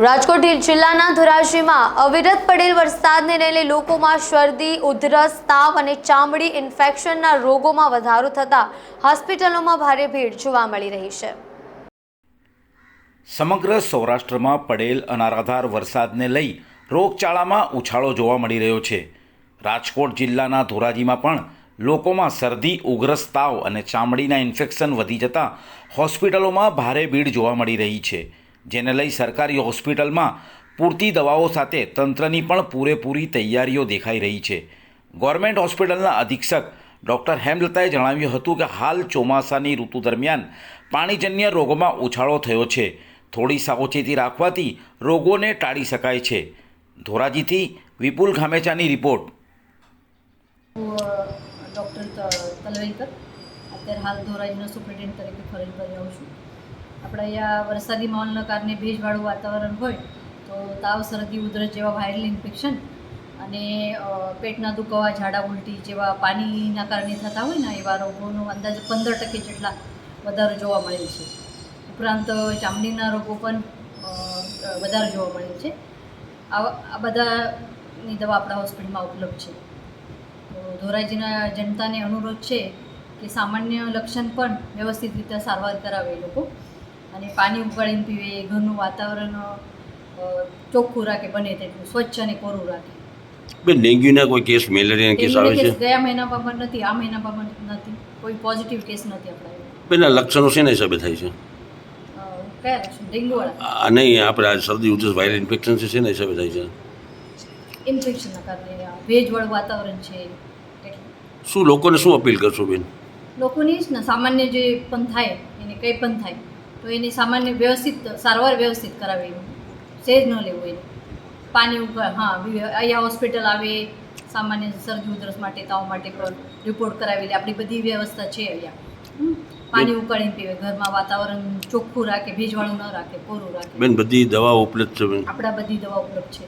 રાજકોટ જિલ્લાના ધોરાજીમાં અવિરત પડેલ વરસાદને લઈને લોકોમાં શરદી, ઉધરસ, તાવ અને ચામડી ઇન્ફેક્શનના રોગોમાં વધારો થતા હોસ્પિટલોમાં ભારે ભીડ જોવા મળી રહી છે। સમગ્ર સૌરાષ્ટ્રમાં પડેલ અનરાધાર વરસાદને લઈ રોગચાળામાં ઉછાળો જોવા મળી રહ્યો છે। રાજકોટ જિલ્લાના ધોરાજીમાં પણ લોકોમાં શરદી, ઉધરસ, તાવ અને ચામડીના ઇન્ફેક્શન વધી જતાં હોસ્પિટલોમાં ભારે ભીડ જોવા મળી રહી છે, જેને લઈ સરકારી હોસ્પિટલમાં પૂરતી દવાઓ સાથે તંત્રની પણ પૂરેપૂરી તૈયારીઓ દેખાઈ રહી છે। ગવર્મેન્ટ હોસ્પિટલના અધિક્ષક ડૉક્ટર હેમલતાએ જણાવ્યું હતું કે હાલ ચોમાસાની ઋતુ દરમિયાન પાણીજન્ય રોગોમાં ઉછાળો થયો છે। થોડી સાવચેતી રાખવાથી રોગોને ટાળી શકાય છે। ધોરાજીથી વિપુલ ખામેચાની રિપોર્ટ। ડૉક્ટર તલવેલકર અત્યારે હાલ ધોરાજીનો સુપ્રિન્ટેન્ડન્ટ તરીકે ફરજ બજાવું છું। આપણે અહીંયા વરસાદી માહોલના કારણે ભેજવાળું વાતાવરણ હોય તો તાવ, શરદી, ઉધરસ જેવા વાયરલ ઇન્ફેક્શન અને પેટના દુખાવા, ઝાડા ઉલટી જેવા પાણીના કારણે થતા હોય ને એવા રોગોનો અંદાજે 15% જેટલા વધારો જોવા મળે છે। ઉપરાંત ચામડીના રોગો પણ વધારે જોવા મળે છે। આ બધાની દવા આપણા હોસ્પિટલમાં ઉપલબ્ધ છે। તો ધોરાજીના જનતાને અનુરોધ છે કે સામાન્ય લક્ષણ પણ વ્યવસ્થિત રીતે સારવાર કરાવે એ લોકો, અને પાણી ઉકાળીને પીવે, ઘરનું વાતાવરણ ચોખ્ખું રાખે, બને તેટલું સ્વચ્છ અને કોરું રાખે। બેન, ડેન્ગ્યુના કોઈ કેસ, મેલેરિયાના કેસ આવે છે? ગયા મહિનામાં પણ નથી, આ મહિનામાં પણ નથી, કોઈ પોઝિટિવ કેસ નથી આપણા। બેન, આ લક્ષણો શેના હિસાબે થાય છે? કયા લક્ષણ? ડેન્ગ્યુવાળા? નહીં, આપણે આ શરદી, ઉધરસ, વાયરલ ઇન્ફેક્શન છે, શેના હિસાબે થાય છે? ઇન્ફેક્શનના કારણે, ભેજવાળું વાતાવરણ છે એટલે। શું લોકોને શું અપીલ કરશો બેન? લોકોની જ ને સામાન્ય જે પણ થાય એને કંઈ પણ થાય તો એની સામાન્ય વ્યવસ્થિત સારવાર વ્યવસ્થિત કરાવી, સેજ ન લેવું એને। પાણી ઉકાળ, હા, અહીંયા હોસ્પિટલ આવે, સામાન્ય શરદી ઉધરસ માટે, તાવ માટે પણ રિપોર્ટ કરાવી લે, આપણી બધી વ્યવસ્થા છે અહીંયા। પાણી ઉકાળીને પીવે, ઘરમાં વાતાવરણ ચોખ્ખું રાખે, ભેજવાળું ન રાખે, કોરું રાખે। બેન, બધી દવાઓ ઉપલબ્ધ છે બેન? આપણા બધી દવા ઉપલબ્ધ છે।